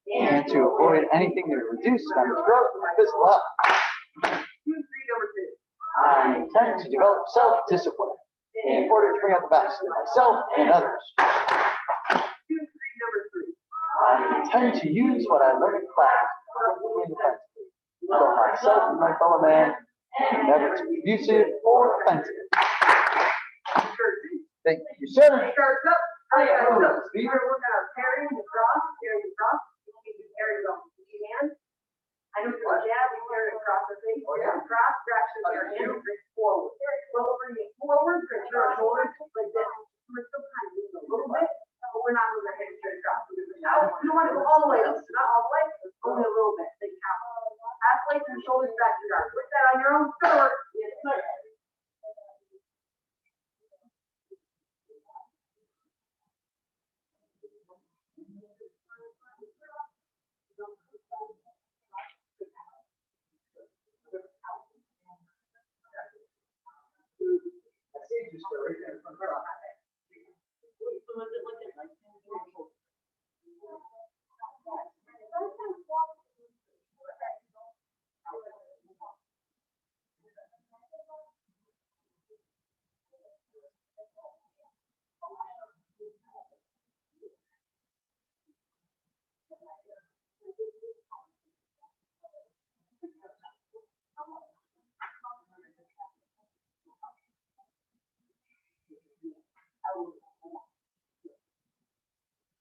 And to avoid anything that would reduce stomach growth and physical health. I intend to develop self-discipline in order to bring out the best in myself and others. I intend to use what I learned in class for myself and my fellow man, never to be abusive or offensive. Thank you, sir. Starts up. Oh, yeah. So we're working on parrying the cross, carrying the cross. You can do carry with your hands. I know for a jab, we carry across the face. Cross, traction, your hands, bring forward. Well, we're bringing it forward, bring your shoulders like this. We're still kind of moving a little bit, but we're not moving our hands straight across. Now, you don't want to go all the way up, so not all the way, only a little bit. Like halfway through shoulders back to your arm. Put that on your own. Start. Yes, sir.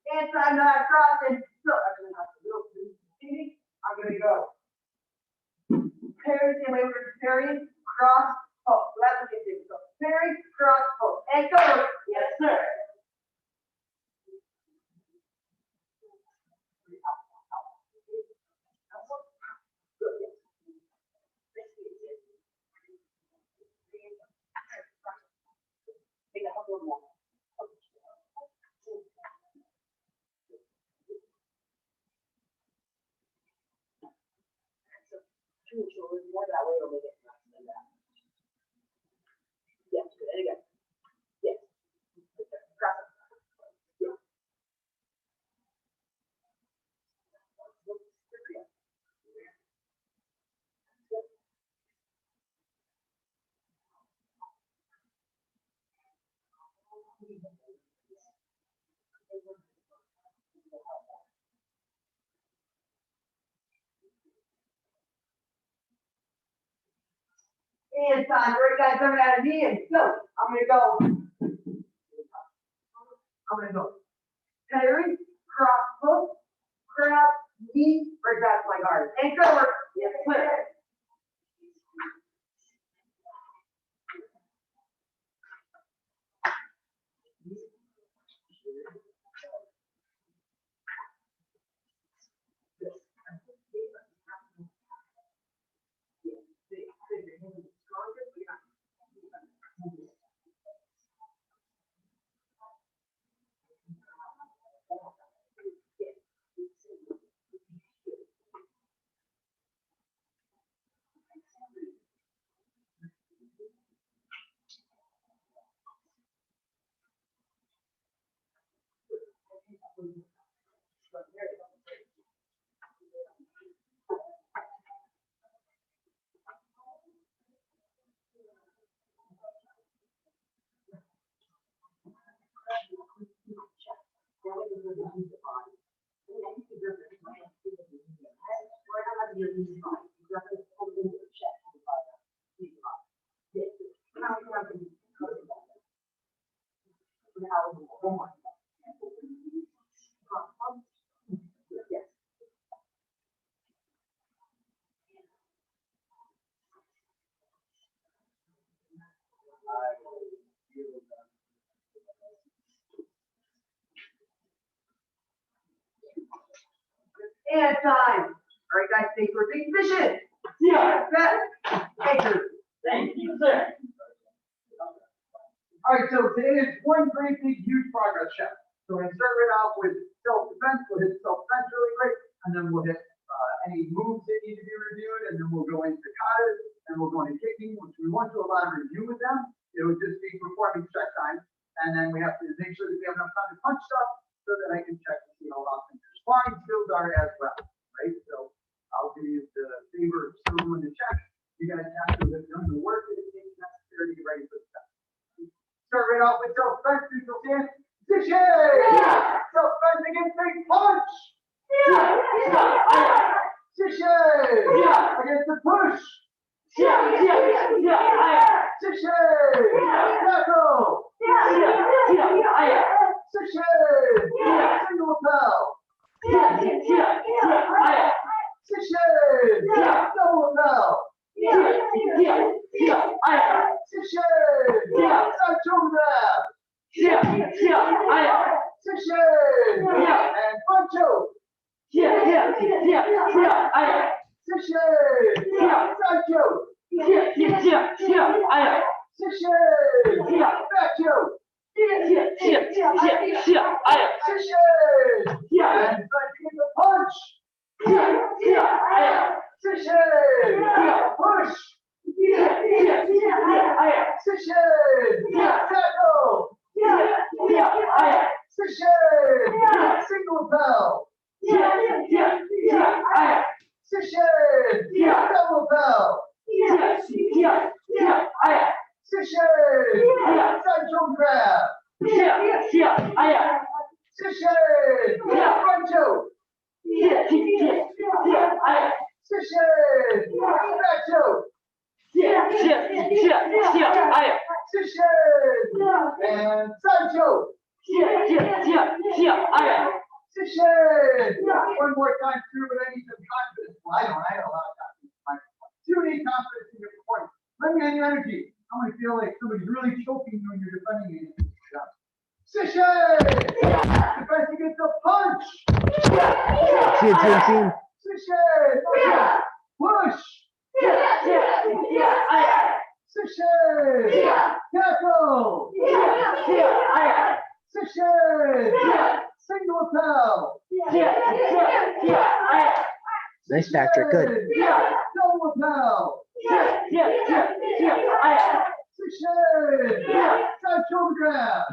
And so I'm not crossing. So I'm going to go. Parry, same way we're parrying, cross, pull. So that's what you do. So parry, cross, pull. And go. Yes, sir. More that way it'll make it nice than that. Yes, good. And again. Yes. Cross it. Yeah. And time, great guys coming out of me, and so I'm gonna go parry, cross hook, grab, knee, right back to my guard. And go. Yes, sir. And time. All right, guys, stay for a big position. Yeah, thank you. Thank you, sir. All right, so today is one great big huge progress check. So we're gonna start right off with self-defense. We'll hit self-defense really quick, and then we'll hit any moves that need to be reviewed, and then we'll go into katas, and we'll go into kicking, which we won't do a lot of review with them. It would just be performing check time, and then we have to make sure that we have enough time to punch stuff so that I can check to see how are as well, right? So I'll give you the favor of still doing the check. You guys have to have done the work that it takes necessary to get ready for the test. Start right off with self-defense, neutral stance, position! Self-defense against a punch! Position! Against the push! Position! Tackle! Position! Single lapel! Position! Double lapel! Position! Side shoulder grab! Position! And front choke! Position! Side choke! Position! Back choke! Position! And back in the punch! Position! Push! Position! Tackle! Position! Single bell! Position! Double bell! Position! Side shoulder grab! Position! Front choke! Position! Back choke! Position! And side choke! Position! One more time through, but I need some confidence. Well, I have a lot of confidence. You need confidence in your performance. Let me on your energy. I want to feel like somebody's really choking when you're defending it. Position! Defense against the punch! Position! Push! Position! Tackle! Position! Single lapel! Nice, Patrick. Good. Double lapel! Position! Side shoulder grab!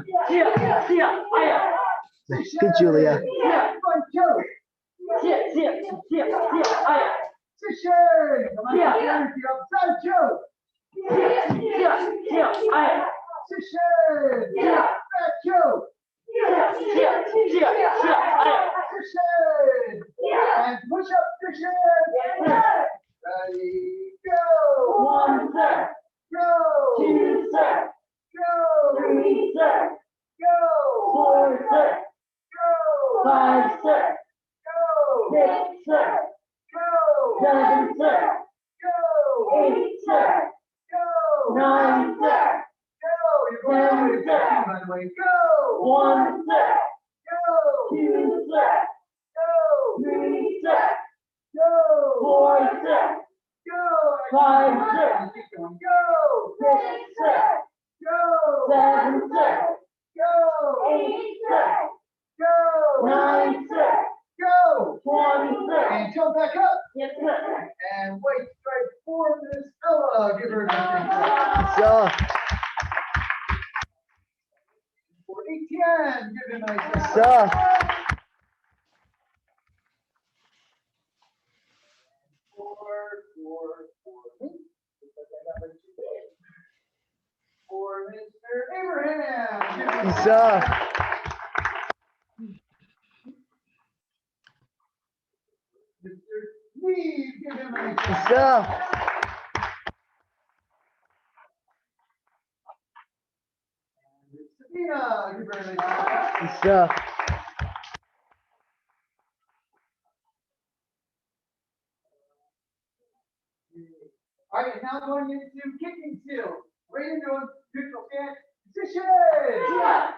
Good, Julia. Front choke! Position! Come on, get the energy up. Side choke! Position! Back choke! Position! And push up position! Ready, go! Go! Go! Go! Go! By the way, go! Go! Keep going. Go! And jump back up. And wait, strike for Miss Ella. Give her a nice So, for Etienne. Give him a nice so. For Mr. Abraham. Give him a So. Mr. Steve. Give him a nice So. Sabina. Give her a nice So. All right, now going into kicking skills. Right into a neutral stance. Position.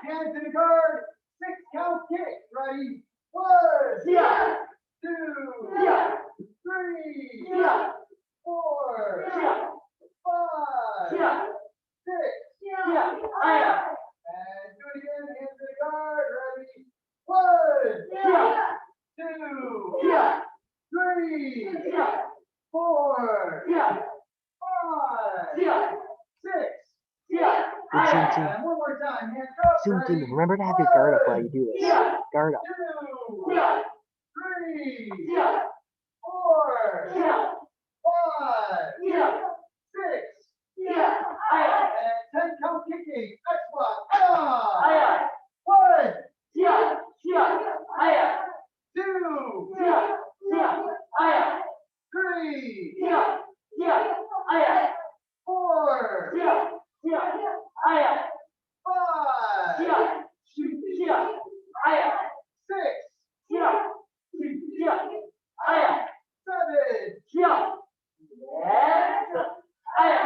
Hands in the guard. 6 count kick. Ready. 1, 2, 3, 4, 5, 6. And do it again. Hands in the guard. Ready. 1, 2, 3, 4, 5, 6. And one more time. Hands up. Soon, Ready. remember to have your guard up while you do this. Guard up. 2, 3, 3, Yeah. 4, Yeah. 5, Yeah. 6, Yeah. Aya. and 10 count kicking. X-Block. Ah! Aya. 1, Yeah. Yeah. Aya. 2, Yeah. Yeah. Aya. 3, Yeah. Yeah. Aya. 4, Yeah. Yeah. Aya. 5, Yeah. Yeah. Aya. 6, Yeah. Yeah. Aya. 7, Yeah. Yes. Aya.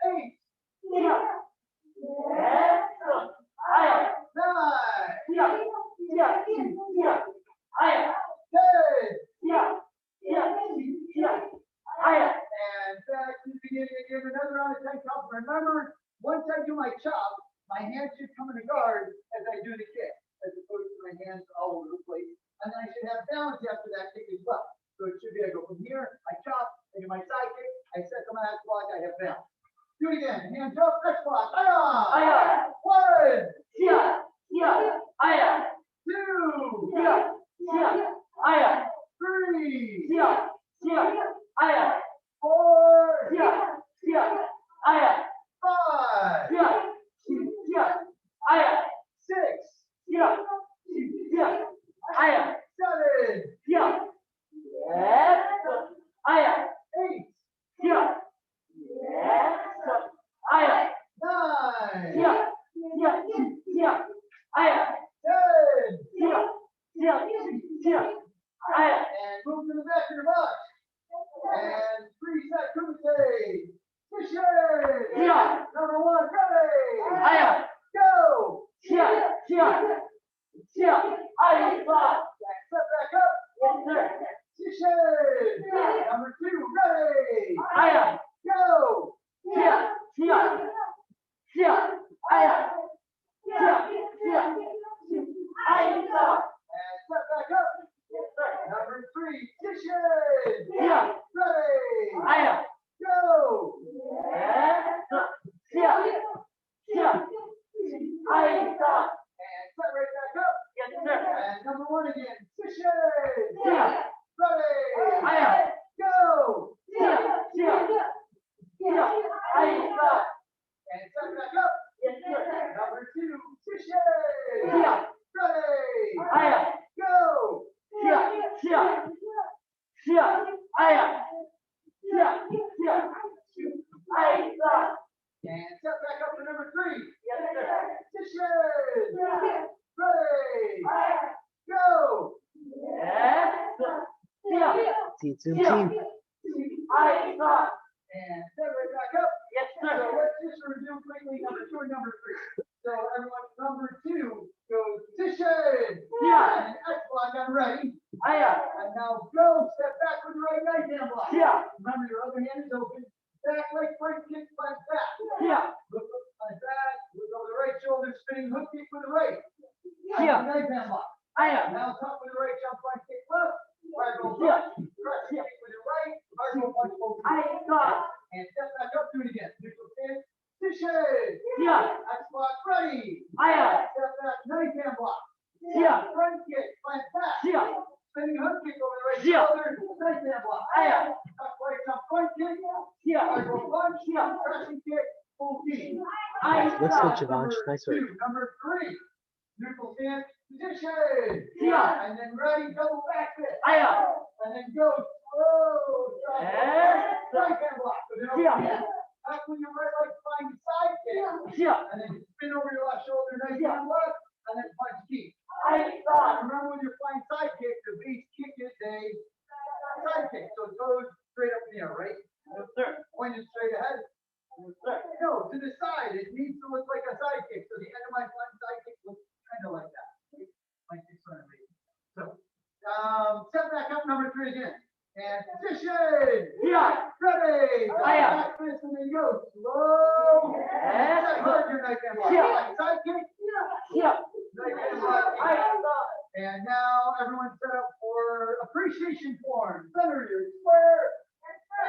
8, Yeah. Yes. Aya. 9, Yeah. Yeah. Yeah. Aya. 10. Yeah. Yeah. Yeah. Aya. And back to the beginning again, another round of 10 counts. Remember, once I do my chop, my hands should come in a guard as I do the kick, as opposed to my hands all over the place. And then I should have balance after that kick as well. So it should be, I go from here, I chop, I do my side kick, I set the mat block, I have balance. Do it again, hands up, X block, Aya. 1, Yeah. Yeah. Aya. 2, Yeah. Yeah. Aya. 3, Yeah. Yeah. Aya. 4, Yeah. Yeah. Aya. 5, Yeah. Yeah. Aya. 6, Yeah. Yeah. Aya. 7, Yeah. Yes. Aya. 8, Yeah. Yes. Aya. 9, Yeah. Yeah. Yeah. Aya. 10, Yeah. Yeah. Yeah. Aya. and move to the back of your box. And 3-set kumite. Fisher. Yeah. Number 1, ready. Aya. Go. Yeah. Yeah. Yeah. Aya. And step back up. Yes, sir. Fisher. Number 2, ready. Aya. Go. Yeah. Yeah. Yeah. Aya. Yeah. Yeah. Aya. And step back up. Yes, sir. Number 3, Fisher. Yeah. Ready. Aya. Go. Yes. Yeah. Yeah. Aya. And step right back up. Yes, sir. And number 1 again. Fisher. Yeah. Ready. Aya. Go. Yeah. Yeah. Yeah. Aya. And step back up. Yes, sir. Number 2, Fisher. Yeah. Ready. Aya. Go. Yeah. Yeah. Yeah. Aya. Yeah. Yeah. Aya. And step back up to number 3. Yes, sir. Fisher. Yeah. Ready. Go. Yes. Yeah. Team, team, Yeah. team. Aya. And step right back up. Yes, So sir. let's just review quickly number 2 and number 3. So everyone, number 2 goes Fisher. Yeah. And X block, I'm ready. Aya. And now go, step back with the right hand block. Yeah. Remember your other hand is open. Back leg front kick, flat back. Yeah. Look up my back, look over the right shoulder, spinning hook kick with the right. Yeah. Right hand lock. Aya. Now top with the right, jump front kick left. Cardinal Yeah. punch, press kick with the right, cardinal punch over. Aya. And step back up, do it again. Neutral stance, position. Yeah. X block, ready. Aya. Step back, nice hand block. Yeah. Front kick, flat back. Yeah. Spinning hook kick over the right Yeah. shoulder, nice hand block. Aya. Top right, jump front kick. Yeah. Cardinal punch, Yeah. pressing kick, full knee. Aya. Looks good, Javanch. Number Nice work. 2, number 3, neutral stance, position. Yeah. And then ready, double back fist. Aya. And then go slow. Drop Yes. right hand block. With an Yeah. overhand. Up with your right leg, find side kick. Yeah. And then spin over your left shoulder, nice Yeah. hand block. And then punch kick. Aya. Remember when you're flying side kick, the base kick is a side kick. So it goes straight up in the air, right? Yes, sir. Pointed straight ahead. Yes, sir. No, to the side. It needs to look like a side kick. So the end of my flying side kick looks kind of like that. My kick's on me. So, step back up, number 3 again. And position. Yeah. Ready. Aya. Back fist and then go slow. Yes. Set hard your knife hand block. Yeah. Like side kick. Yeah. Knife hand block. Aya. And now everyone's set up for appreciation form. Center your square.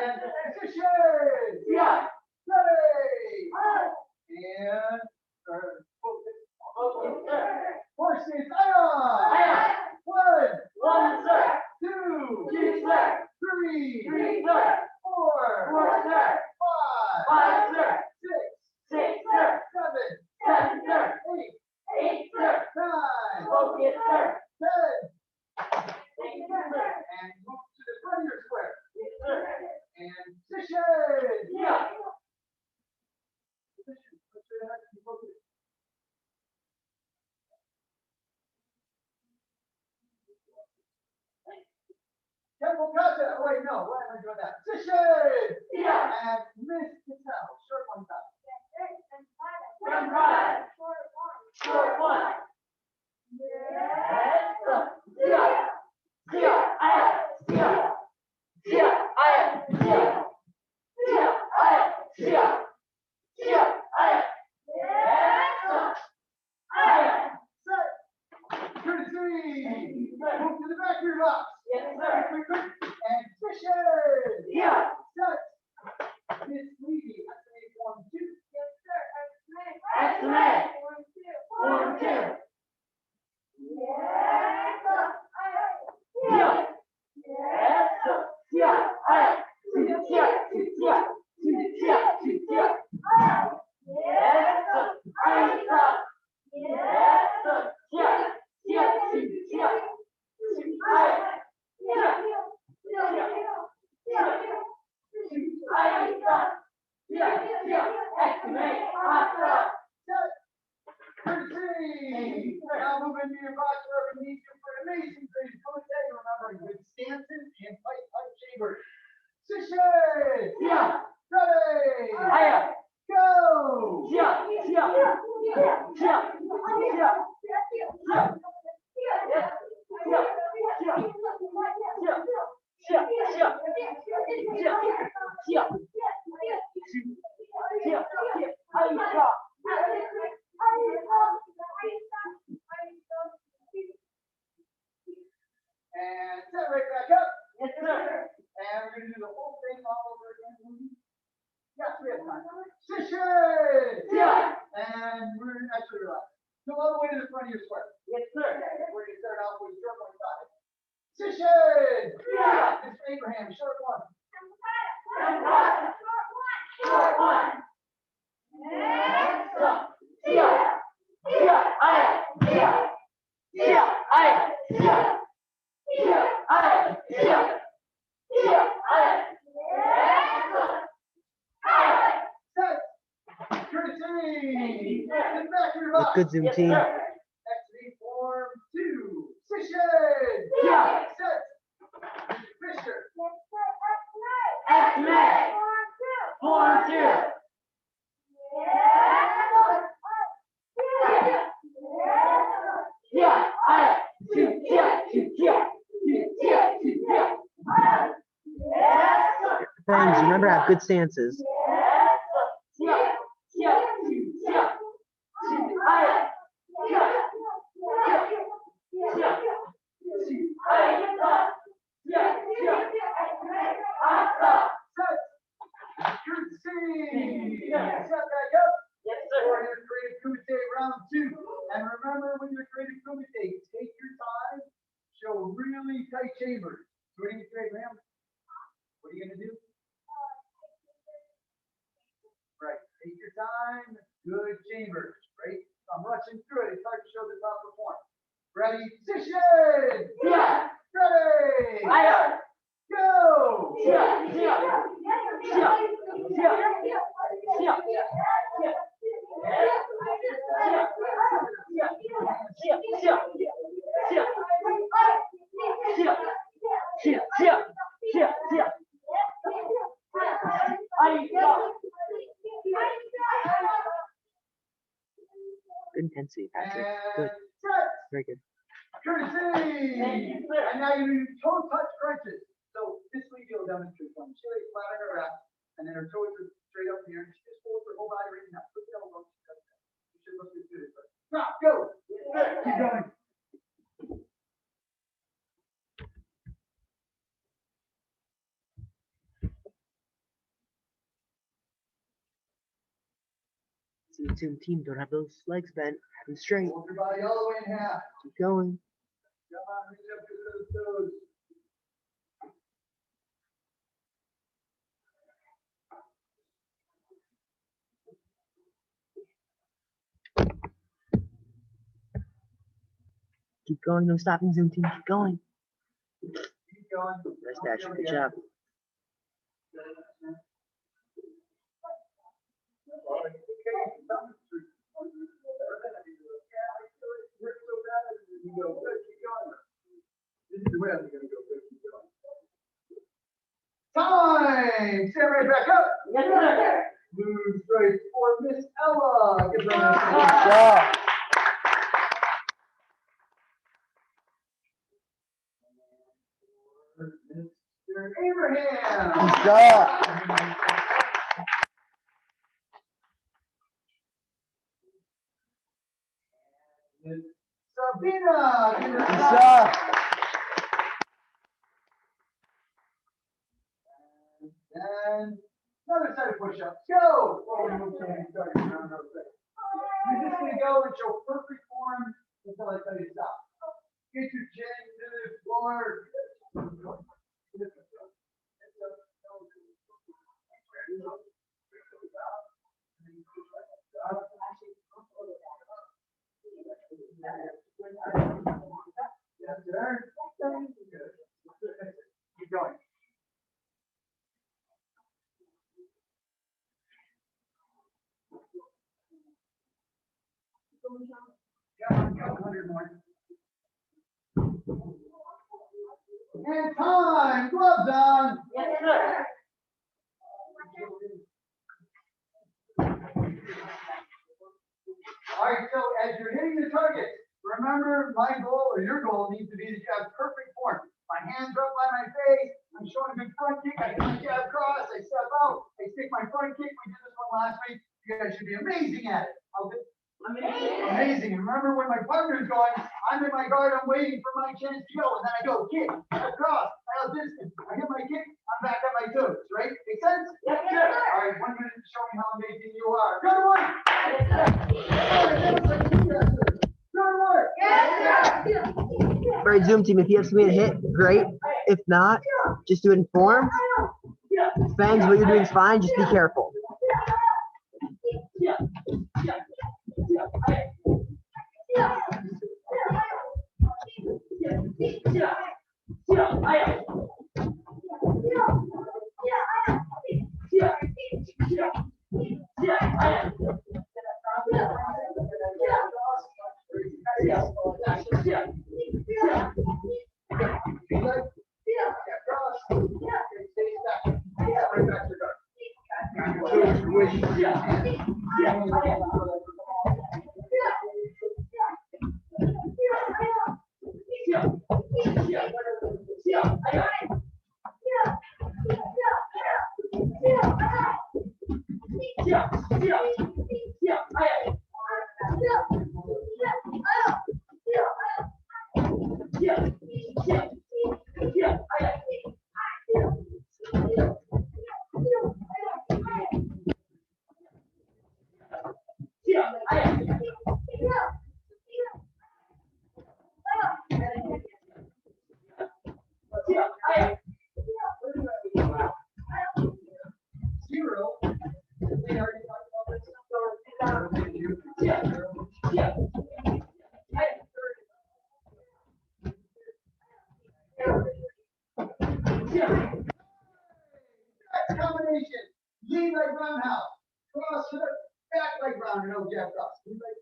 And position. Yeah. Ready. And Okay, sir. horses. Aya. Aya. 1, One, sir. 2, Three, sir. Four. Four, sir. Five. Five, sir. Six. Six, sir. Seven. Seven, sir. Eight. Eight, sir. Nine. Focus, sir. 10. Thank you, sir. And move to the front of your square. Yes, sir. And position. Yeah. Position. Put your head and focus. Careful, cut it. Oh, wait, no. Why am I doing that? Position. Yeah. And miss the tail. Short one time. Front five. Short one. Yes, sir. Yeah. Yeah. I am. Yeah. Yeah. I am. Yeah. Yeah. I am. Yeah. Yeah. I am. Yes, sir. I am. Set. Courtesy. Sir. Move to the back of your box. Yes, sir. Quick, quick, quick. And position. Yeah. Set. Miss Levy. Estimate 1, 2. Estimate. 1, 2. Yeah. Yes, sir. Yeah. I am. Yeah. Yeah. Yeah. Yeah. Yes, sir. I am. Yes, sir. Yeah. Yeah. Yeah. I am. Yeah. Courtesy. Now move into your box wherever you need to for an amazing great coach. Remember good stances and fight chambers. Position. Yeah. Ready. I am. Go. Yeah. Yeah. Yeah. Yeah. Yeah. Yeah. And set right back up. Yes, sir. And we're gonna do the whole thing all over again. Yes, we have time. Position. Yeah. And we're actually relax. Go all the way to the front of your square. Yes, sir. We're gonna start off with short one side. Position. Yeah. It's Abraham, short one. Short one. Yes, sir. Yeah. Yeah. I am. Yeah. Yeah. I am. Yeah. Yeah. I am. Yeah. Yeah. I am. Yes, sir. I am. Set. Courtesy. Yes, In the back of your box. Good Zoom Yes, team. sir. Activate form 2. Position. Yeah. Set. Fisher. Estimate. 4, 2. Yeah. I am. Yeah. Yeah. Yeah. Yeah. Yes, sir. Friends, remember to have good stances. Set. Courtesy. Set back up. For your creative kumite round 2. And remember with your creative kumite, take your time, show really tight chambers. So what do you say, Graham? What are you gonna do? Right, take your time, good chambers, right? So I'm rushing through it, it's hard to show the proper form. Ready, position! Ready! Go! Good intensity, Patrick. And Good. set! Very good. Courtesy! Thank you, sir. And now you do toe touch crunches. So this week you'll demonstrate one. She lays flat on her back, and then her toes are straight up here, and she just holds her whole body right now. Put the elbow, she does that. You should look as good as her. Now, go! Keep going. Zoom team, don't have those legs bent. Have them straight. Hold your body all the way in half. Keep going. Come on, reach up to those toes. going. No stopping, Zoom team. Keep going. Keep going. Nice, Dasher. Good job. This is the way I'm gonna go. Keep going. Time! Stand right back up. Yes, sir. Blue straight for Miss Ella. Give her a nice Good hand. job. Mr. Abraham. Good job. Miss Sabina. Give her a Good clap. job. And another set of push-ups. Go! Oh, we move to the next start. No, no, no. You're just gonna go and show perfect form until I tell you to stop. Get your chin to the floor. Yes, sir. Good. Keep going. Yeah, 100 more. And time, gloves on. Yes, sir. All right, so as you're hitting the target, remember my goal or your goal needs to be to have perfect form. My hands are up by my face, I'm showing a good front kick, I hit my jab cross, I step out, I stick my front kick. We did this one last week. You guys should be amazing at it. Amazing. And remember when my partner's going, I'm in my guard, I'm waiting for my chance to go, and then I go kick, across, out distance. I hit my kick, I'm back at my toes, right? Make sense? Yes, sir. All right, 1 minute to show me how amazing you are. Good work. Good work. Yes, All right, Zoom team. If you have something to hit, great. If not, just do it in form. Depends. What you're doing is fine. Just be careful. Combination. Lead like roundhouse. Cross hook. Back like round. No jab cross. Lead like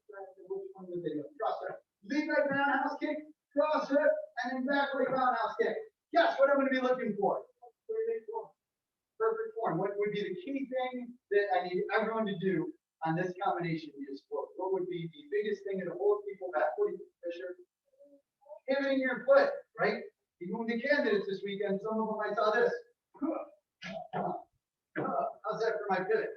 which one was it? Cross hook. Lead like roundhouse kick. Cross hook. And then back like roundhouse kick. Guess what I'm going to be looking for? Perfect form. What would be the key thing that I need everyone to do on this combination in your sport? What would be the biggest thing that holds people back? What do you think, Fisher? Pivoting your foot, right? You moved the candidates this weekend. Some of them I saw this. How's that for my pivot?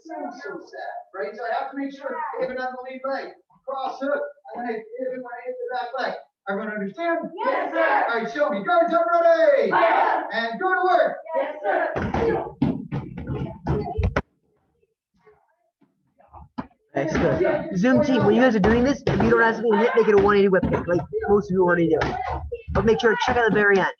So sad, right? So I have to make sure I pivot on the lead leg, cross hook, and then I pivot when I hit the back leg. Everyone understand? Yes, sir. All right, show me. Guards up, ready? Yes. And go to work. Yes, sir. Nice, good. Zoom team, when you guys are doing this, if you don't have something to hit, make it a 180 whip kick, like most of you already do. But make sure to check at the very end.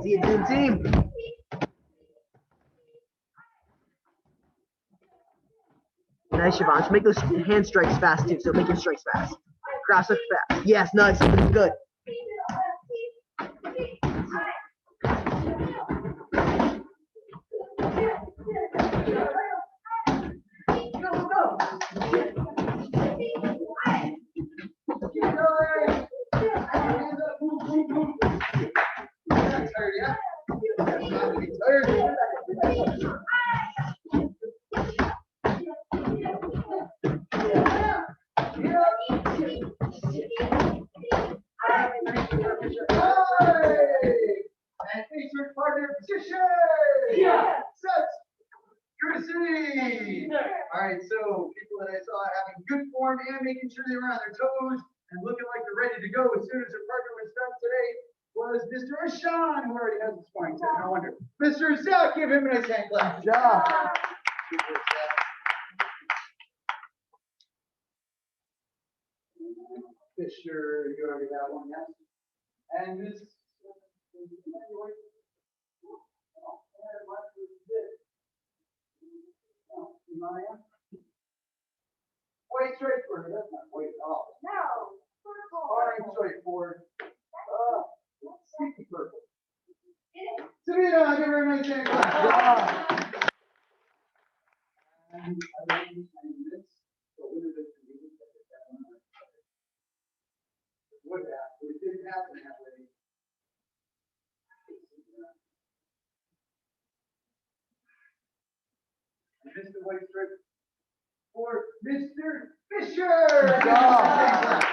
See you, Zoom team. Nice, Siobhan. Just make those hand strikes fast too. So make your strikes fast. Cross hook fast. Yes, nice. Good. All right, so people that I saw having good form and making sure they were on their toes and looking like they're ready to go as soon as their partner was done today was Mr. Ashan, who already has his sparring set. No wonder. Mr. Zach, give him a nice hand clap. Good job. Fisher, you already got one, yes? And this. Quite straightforward, that's not quite at all. No. Orange straightforward. Sneaky purple. Savita, give her a nice hand clap. And I don't understand this, but what is it? Would have, but it didn't happen that way. And Mr. White Stripe for Mr. Fisher. Good job.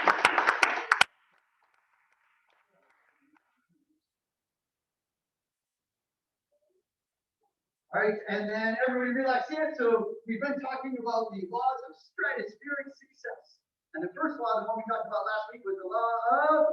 All right, and then everybody relax here. So we've been talking about the laws of stratospheric success. And the first law, the one we talked about last week, was the law of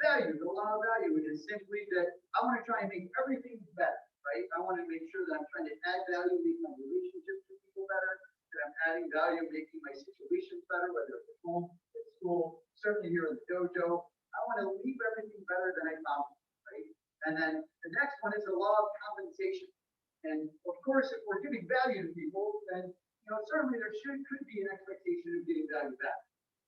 value. The law of value, which is simply that I want to try and make everything better, right? I want to make sure that I'm trying to add value, make my relationships with people better, that I'm adding value, making my situations better, whether it's at home, at school, certainly here in the dojo. I want to leave everything better than I found it, right? And then the next one is the law of compensation. And of course, if we're giving value to people, then certainly there could be an expectation of getting value back.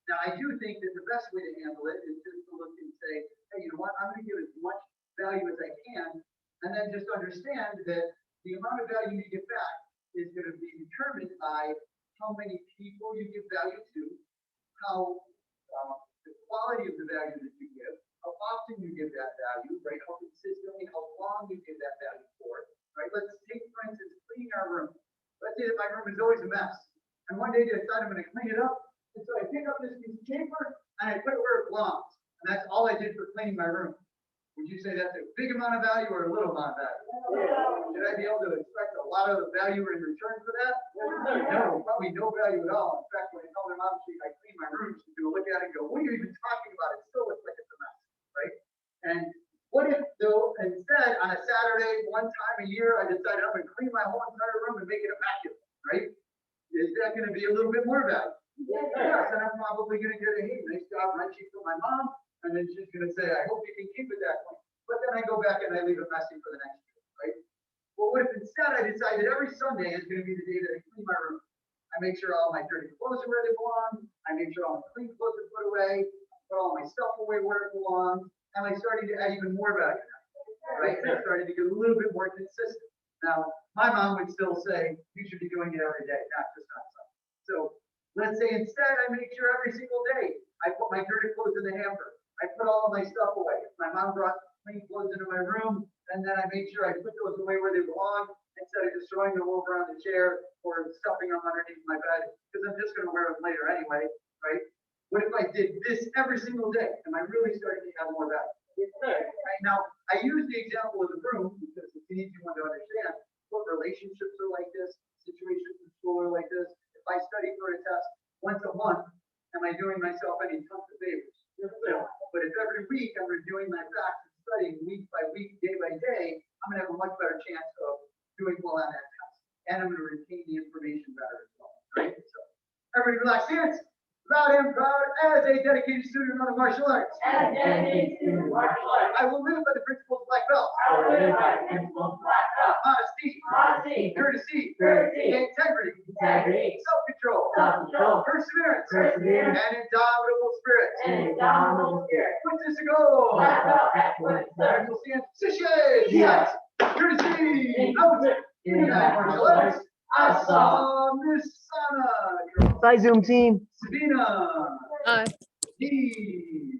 Now, I do think that the best way to handle it is just to look and say, hey, you know what, I'm going to give as much value as I can, and then just understand that the amount of value you get back is going to be determined by how many people you give value to, how the quality of the value that you give, how often you give that value, right? How consistently, how long you give that value for, right? Let's take, for instance, cleaning our room. Let's say that my room is always a mess. And one day I decide I'm gonna clean it up. And so I pick up this piece of paper and I put it where it belongs. And that's all I did for cleaning my room. Would you say that's a big amount of value or a little amount of value? Should I be able to expect a lot of value in return for that? No, probably no value at all. In fact, when I tell my mom I clean my room, she's gonna look at it and go, what are you even talking about? It still looks like it's a mess, right? And what if though, instead, on a Saturday, one time a year, I decided I'm gonna clean my whole entire room and make it immaculate, right? Is that gonna be a little bit more value? Yes, and I'm probably gonna get a, hey, nice job, Reggie, from my mom. And then she's gonna say, I hope you can keep it that way. But then I go back and I leave it messy for the next year, right? Well, what if instead I decide that every Sunday is gonna be the day that I clean my room? I make sure all my dirty clothes are where they belong. I make sure all my clean clothes are put away. Put all my stuff away where it belongs. Am I starting to add even more value now? Right? I'm starting to get a little bit more consistent. Now, my mom would still say, you should be doing it every day, not just on Sunday. So let's say instead I make sure every single day I put my dirty clothes in the hamper. I put all of my stuff away. My mom brought clean clothes into my room, and then I made sure I put those away where they belong instead of just throwing them over on the chair or stuffing them underneath my bed, because I'm just going to wear them later anyway, right? What if I did this every single day? Am I really starting to have more value? Right now, I use the example of the room because it's an easy one to understand. What relationships are like this, situations in school are like this. If I study for a test once a month, am I doing myself any tons of favors? No. But if every week I'm reviewing my facts and studying week by week, day by day, I'm gonna have a much better chance of doing well on that test. And I'm gonna retain the information better as well, right? So everybody relax hands. Loud and proud as a dedicated student of the martial arts. As a dedicated student of martial arts. I will live by the principles of black belt. I will live by the principles of black belt. Honesty, courtesy, Courtesy, integrity, integrity, self-control, self-control, perseverance, perseverance, and indomitable spirit. and indomitable spirit. Put this to go. Black belt excellence, sir. We'll stand position. Yes. Courtesy. Out. In Martial arts. I saw. Miss Sana. Bye, Zoom team. Sabina. Aye. D.